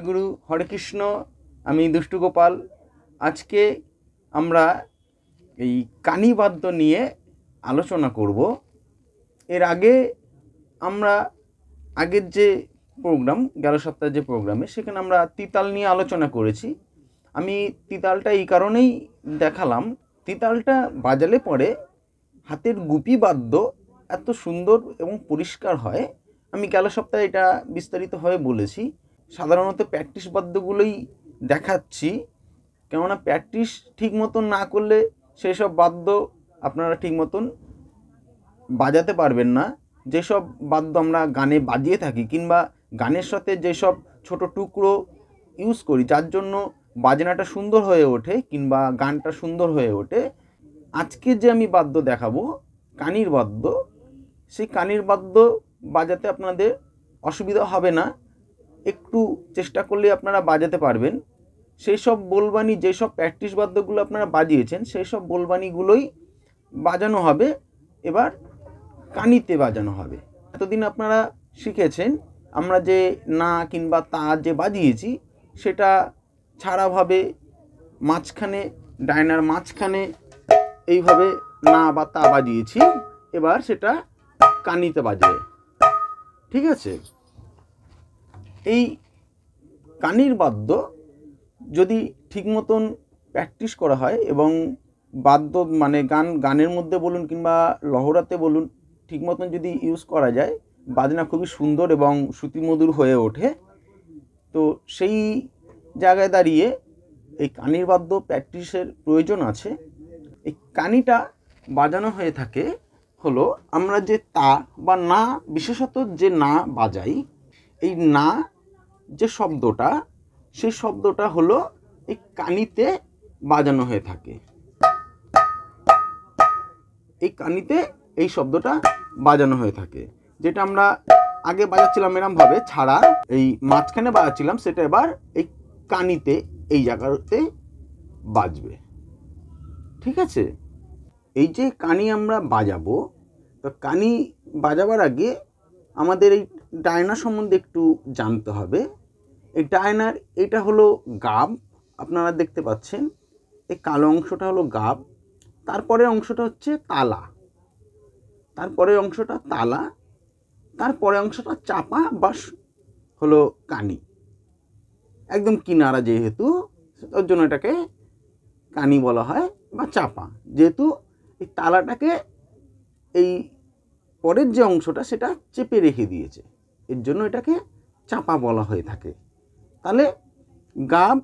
জয়গুরু হরে কৃষ্ণ। আমি দুষ্টু গোপাল। আজকে আমরা এই কানি বাদ্য নিয়ে আলোচনা করব। এর আগে আমরা আগের যে প্রোগ্রাম গেল সপ্তাহের যে প্রোগ্রামে সেখানে আমরা তিতাল নিয়ে আলোচনা করেছি। আমি তিতালটা এই কারণেই দেখালাম, তিতালটা বাজালে পরে হাতের গুপি বাদ্য এত সুন্দর এবং পরিষ্কার হয়। আমি গেল সপ্তাহে এটা বিস্তারিতভাবে বলেছি। সাধারণত প্র্যাকটিস বাদ্যগুলোই দেখাচ্ছি, কেননা প্র্যাকটিস ঠিক মতন না করলে সেই সব বাদ্য আপনারা ঠিক মতন বাজাতে পারবেন না। যেসব বাদ্য আমরা গানে বাজিয়ে থাকি কিংবা গানের সাথে যেসব ছোট টুকরো ইউজ করি যার জন্য বাজনাটা সুন্দর হয়ে ওঠে কিংবা গানটা সুন্দর হয়ে ওঠে, আজকে যে আমি বাদ্য দেখাবো কানির বাদ্য, সেই কানির বাদ্য বাজাতে আপনাদের অসুবিধা হবে না। একটু চেষ্টা করলে আপনারা বাজাতে পারবেন। সেই সব বোলবানি, যেসব প্র্যাকটিস বাদ্যগুলো আপনারা বাজিয়েছেন সেই সব বোলবানিগুলোই বাজানো হবে, এবার কানিতে বাজানো হবে। এতদিন আপনারা শিখেছেন আমরা যে না কিংবা তা যে বাজিয়েছি সেটা ছাড়াভাবে মাঝখানে, ডায়নার মাঝখানে এইভাবে না বা তা বাজিয়েছি, এবার সেটা কানিতে বাজবে। ঠিক আছে? এই কানির বাদ্য যদি ঠিক মতন প্র্যাকটিস করা হয় এবং বাদ্য মানে গানের মধ্যে বলুন কিংবা লহরাতে বলুন ঠিক মতন যদি ইউজ করা যায়, বাজনা খুবই সুন্দর এবং শ্রুতিমধুর হয়ে ওঠে। তো সেই জায়গায় দাঁড়িয়ে এই কানির বাদ্য প্র্যাকটিসের প্রয়োজন আছে। এই কানিটা বাজানো হয়ে থাকে হলো আমরা যে তা বা না, বিশেষত যে না বাজাই, এই না যে শব্দটা, সেই শব্দটা হলো এই কানিতে বাজানো হয়ে থাকে। এই কানিতে এই শব্দটা বাজানো হয়ে থাকে, যেটা আমরা আগে বাজাচ্ছিলাম এরমভাবে ছাড়া, এই মাঝখানে বাজাচ্ছিলাম, সেটা এবার এই কানিতে এই জায়গাতে বাজবে। ঠিক আছে? এই যে কানি আমরা বাজাবো, তো কানি বাজাবার আগে আমাদের এই ডায়না সম্বন্ধে একটু জানতে হবে। এই ডায়নার এটা হলো গাব, আপনারা দেখতে পাচ্ছেন এই কালো অংশটা হলো গাব, তারপরের অংশটা হচ্ছে তালা, তারপরের অংশটা তালা, তারপরের অংশটা চাপা বা হলো কানি। একদম কিনারা যেহেতু, তার জন্য এটাকে কানি বলা হয় বা চাপা। যেহেতু এই তালাটাকে এই পরের যে অংশটা সেটা চেপে রেখে দিয়েছে, এর জন্য এটাকে চাপা বলা হয়ে থাকে। তাহলে গাব,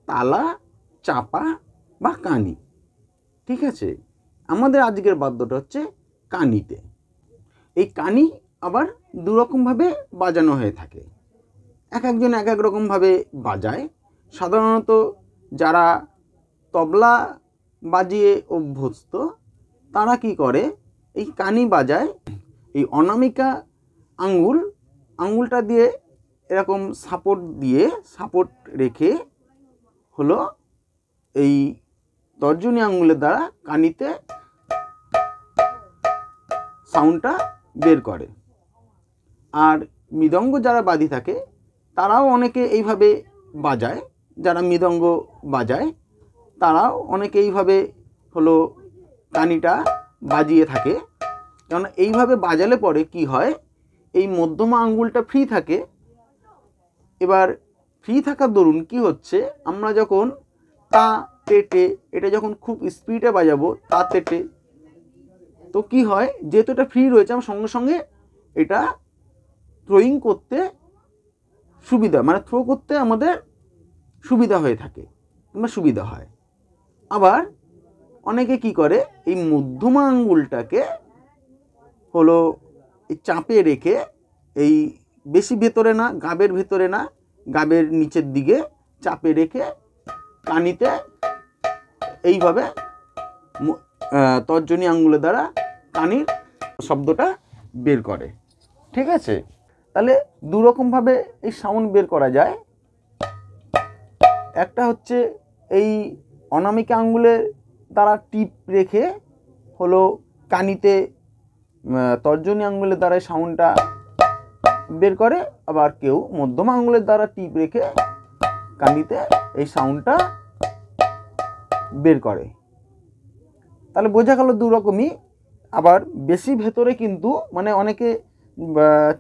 তালা, চাপা বা কানি। ঠিক আছে? আমাদের আজকের বাদ্যটা হচ্ছে কানিতে। এই কানি আবার দুরকমভাবে বাজানো হয়ে থাকে, এক একজন এক এক রকমভাবে বাজায়। সাধারণত যারা তবলা বাজিয়ে অভ্যস্ত তারা কি করে, এই কানি বাজায় এই অনামিকা আঙ্গুলটা দিয়ে এরকম সাপোর্ট রেখে হলো এই তর্জনী আঙ্গুলের দ্বারা কানিতে সাউন্ডটা বের করে। আর মৃদঙ্গ যারা বাদি থাকে তারাও অনেকে এইভাবে বাজায়, যারা মৃদঙ্গ বাজায় তারাও অনেকে এইভাবে হলো কানিটা বাজিয়ে থাকে। কারণ এইভাবে বাজালে পরে কি হয়, এই মধ্যমা আঙ্গুলটা ফ্রি থাকে। এবার ফ্রি থাকার দরুন কি হচ্ছে, আমরা যখন তা তেটে এটা যখন খুব স্পিডে বাজাবো তা তেটে, তো কি হয়, যেহেতু এটা ফ্রি রয়েছে আমার সঙ্গে সঙ্গে এটা থ্রোয়িং করতে সুবিধা, মানে থ্রো করতে আমাদের সুবিধা হয়ে থাকে কিংবা সুবিধা হয়। আবার অনেকে কি করে, এই মধ্যমা আঙ্গুলটাকে হলো এই চাপে রেখে, এই বেশি ভেতরে না, গাবের ভেতরে না, গাবের নিচের দিকে চাপে রেখে কানিতে এইভাবে তর্জনী আঙ্গুলের দ্বারা কানির শব্দটা বের করে। ঠিক আছে? তাহলে দুরকমভাবে এই সাউন্ড বের করা যায়। একটা হচ্ছে এই অনামিকা আঙ্গুলের দ্বারা টিপ রেখে হলো কানিতে তর্জনী আঙ্গুলের দ্বারা সাউন্ডটা বের করে, আবার কেউ মধ্যমা আঙ্গুলের দ্বারা টিপ রেখে কানিতে এই সাউন্ডটা বের করে। তাহলে বোঝা গেল দু রকমই। আবার বেশি ভেতরে কিন্তু মানে অনেকে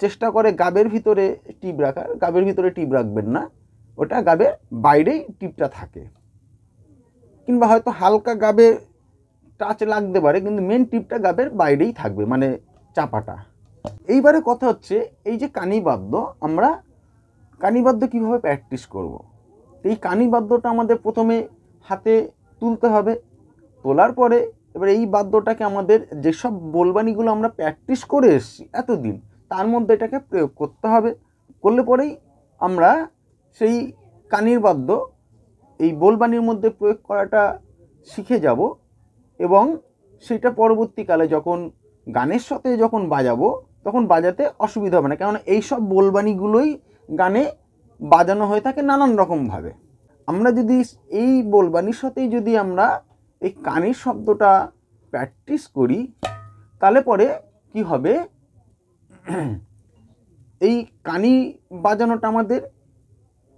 চেষ্টা করে গাবের ভিতরে টিপ রাখার, গাবের ভিতরে টিপ রাখবেন না, ওটা গাবের বাইরেই টিপটা থাকে, কিংবা হয়তো হালকা গাবে টাচ লাগতে পারে, কিন্তু মেন টিপটা গাবের বাইরেই থাকবে, মানে চাপাটা। এইবারে কথা হচ্ছে এই যে কানিবাদ্য, আমরা কানিবাদ্য কীভাবে প্র্যাকটিস করব। এই কানিবাদ্যটা আমাদের প্রথমে হাতে তুলতে হবে। তোলার পরে এবার এই বাদ্যটাকে আমাদের যেসব বোলবানিগুলো আমরা প্র্যাকটিস করে এসেছি এতদিন, তার মধ্যে এটাকে প্রয়োগ করতে হবে। করলে পরেই আমরা সেই কানির বাদ্য এই বোলবানির মধ্যে প্রয়োগ করাটা শিখে যাব, এবং সেটা পরবর্তীকালে যখন গানের সাথে যখন বাজাবো তখন বাজাতে অসুবিধা হবে না, কারণ এইসব বোলবানিগুলোই গানে বাজানো হয়ে থাকে নানান রকমভাবে। আমরা যদি এই বোলবানির সাথেই যদি আমরা এই কানির শব্দটা প্র্যাকটিস করি, তাহলে পরে কি হবে, এই কানি বাজানোটা আমাদের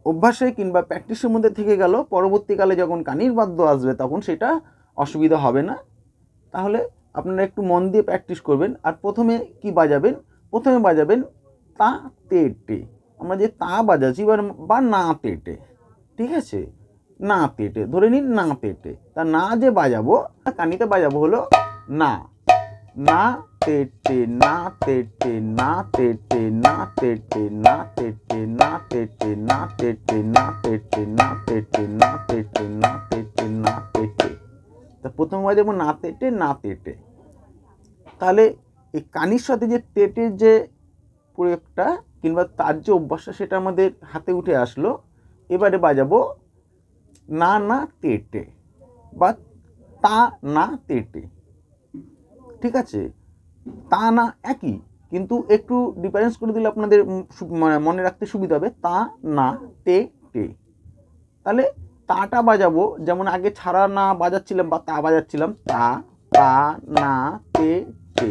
অভ্যাসে কিংবা প্র্যাকটিসের মধ্যে থেকে গেল, পরবর্তীকালে যখন কানির বাদ্য আসবে তখন সেটা অসুবিধা হবে না। তাহলে আপনারা একটু মন দিয়ে প্র্যাকটিস করবেন। আর প্রথমে কি বাজাবেন, প্রথমে বাজাবেন তা তে টে। আমরা যে তা বাজাচ্ছি বা না তে টে, ঠিক আছে, না তে টে ধরে নিন, না তে টে। তা না যে বাজাবো, কানিতে বাজাবো হলো না, না তে টে, না তে টে, না তে টে, না তে টে, না তে টে, না তে টে, না তে টে, না তে টে, না তে টে, না তে টে, না তে টে, না তে টে। তা প্রথম বাজাবো না তে টে, না তে টে। তাহলে এই কানির সাথে যে তেটের যে প্রয়োগটা কিংবা তার যে অভ্যাসটা সেটা আমাদের হাতে উঠে আসলো। এবারে বাজাবো না না তে টে বা তা না তে টে, ঠিক আছে। তা না একই, কিন্তু একটু ডিফারেন্স করে দিলে আপনাদের মনে রাখতে সুবিধা হবে। তা না তে টে। তাহলে তাটা বাজাবো, যেমন আগে ছাড়া না বাজাচ্ছিলাম বা তা বাজাচ্ছিলাম, তা তা না তে টে,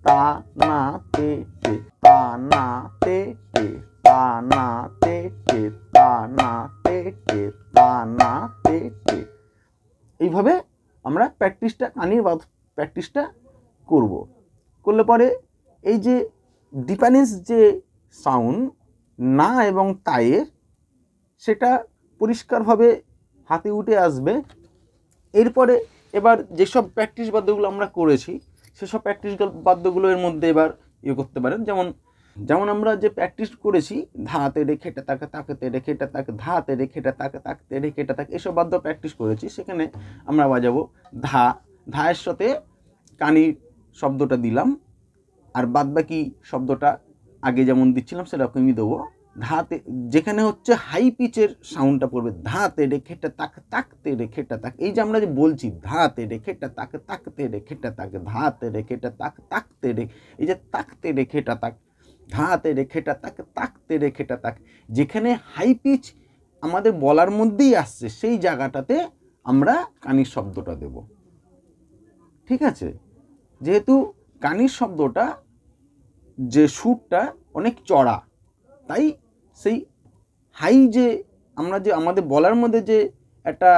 তা না তে টে, তা না তে টে, তা না তে টে, তা না তে টে, তা না তে টে। এইভাবে আমরা প্র্যাকটিসটা, কানির প্র্যাকটিসটা করব। করলে পরে এই যে ডিফারেন্স যে সাউন্ড না এবং তায়ের, সেটা পরিষ্কারভাবে হাতে উঠে আসবে। এরপরে এবার যেসব প্র্যাকটিস বাদ্যগুলো আমরা করেছি সেসব প্র্যাকটিস বাদ্যগুলোর মধ্যে এবার করতে পারেন। যেমন আমরা যে প্র্যাকটিস করেছি ধাতে রেখে তাকে তাকতে রেখে তাকে, ধাতে রেখে তাকে তাকতে রেখে তাকে, এসব বাদ্য প্র্যাকটিস করেছি। সেখানে আমরা বাজাবো ধা, ধায়ের সাথে কানির শব্দটা দিলাম, আর বাদবাকি শব্দটা আগে যেমন দিচ্ছিলাম সেরকমই দেবো। ধাতে যেখানে হচ্ছে হাই পিচের সাউন্ডটা পড়বে, ধাতে রেখেটা তাক, তাকতে রেখেটা তাক। এই যে আমরা যে বলছি ধাতে রেখেটা তাকে তাকতে রেখেটা তাকে, ধাতে রেখেটা তাক, তাকতে রে, এই যে তাকতে রেখেটা তাক, ধাতে রেখেটা তাক, তাকতে রেখেটা তাক, যেখানে হাই পিচ আমাদের বলার মধ্যেই আসছে সেই জায়গাটাতে আমরা কানির শব্দটা দেব, ঠিক আছে। যেহেতু কানির শব্দটা যে সুরটা অনেক চড়া, তাই সেই হাই যে আমরা যে আমাদের বলার মধ্যে যে একটা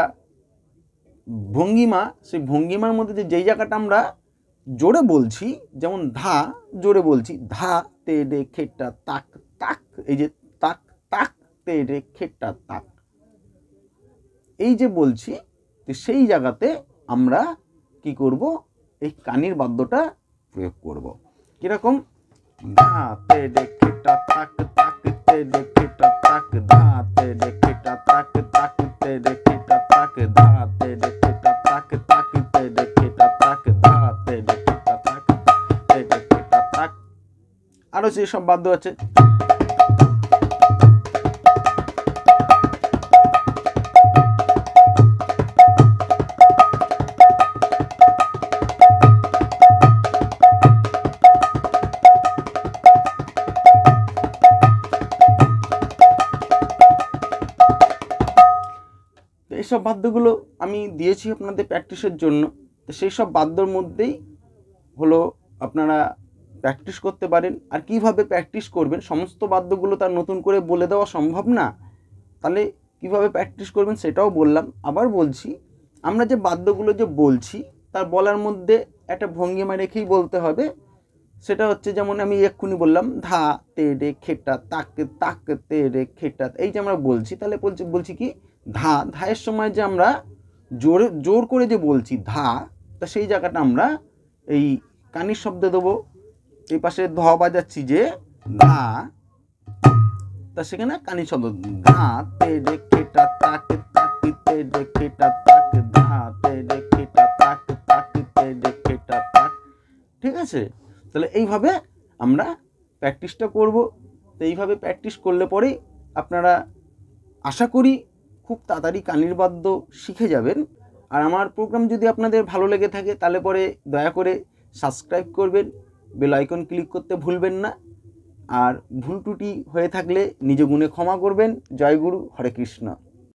ভঙ্গিমা, সেই ভঙ্গিমার মধ্যে যে যেই জায়গাটা আমরা জোরে বলছি, যেমন ধা জোরে বলছি, ধা তে রেখেটা তাক তাক, এই যে তাক তাক তে রেখেটা তাক, এই যে বলছি, সেই জায়গাতে আমরা কি করব, এই কানির বাদ্যটা প্রয়োগ করব। কিরকম, ধাতে রেখেটা তাক তাকতে রেখেটা তাক, ধাতে রেখেটা তাক তাকতে রেখেটা তাক, ধাতে রেখেটা তাক তাকতে রেখেটা তাক, ধাতে রেখেটা তাক রেখেটা তাক। আরো যেসব বাদ্য আছে, এইসব বাদ্যগুলো আমি দিয়েছি আপনাদের প্র্যাকটিসের জন্য। তো সেই সব বাদ্যর মধ্যেই হলো আপনারা প্র্যাকটিস করতে পারেন। আর কিভাবে প্র্যাকটিস করবেন, সমস্ত বাদ্যগুলো তার নতুন করে বলে দেওয়া সম্ভব না। তাহলে কীভাবে প্র্যাকটিস করবেন সেটাও বললাম। আবার বলছি, আমরা যে বাদ্যগুলো যে বলছি তার বলার মধ্যে একটা ভঙ্গিমা রেখেই বলতে হবে। সেটা হচ্ছে যেমন আমি এক্ষুনি বললাম ধা তে রে খেটা তাক তাক তে রে খেটা, এই যে আমরা বলছি, তাহলে বলছি কি ধায়ের সময় যে আমরা জোর করে যে বলছি ধা, তা সেই জায়গাটা আমরা এই কানির শব্দ দেবো। এই পাশে ধ বাজাচ্ছি যে ধা, তা সেখানে কানির শব্দ ধা তে রে খেটা তাক তাক তে রে খেটা তাক ধা তে রে খেটা তাক তাক তে রে খেটা তাক। ঠিক আছে? তাহলে এইভাবে আমরা প্র্যাকটিসটা করব। তো এইভাবে প্র্যাকটিস করলে পরেই আপনারা আশা করি খুব তাড়াতাড়ি কানির বাদ্য শিখে যাবেন। আর আমার প্রোগ্রাম যদি আপনাদের ভালো লেগে থাকে তাহলে পরে দয়া করে সাবস্ক্রাইব করবেন, বেল আইকন ক্লিক করতে ভুলবেন না। আর ভুল ত্রুটি হয়ে থাকলে নিজ গুণে ক্ষমা করবেন। জয় গুরু, হরে কৃষ্ণ।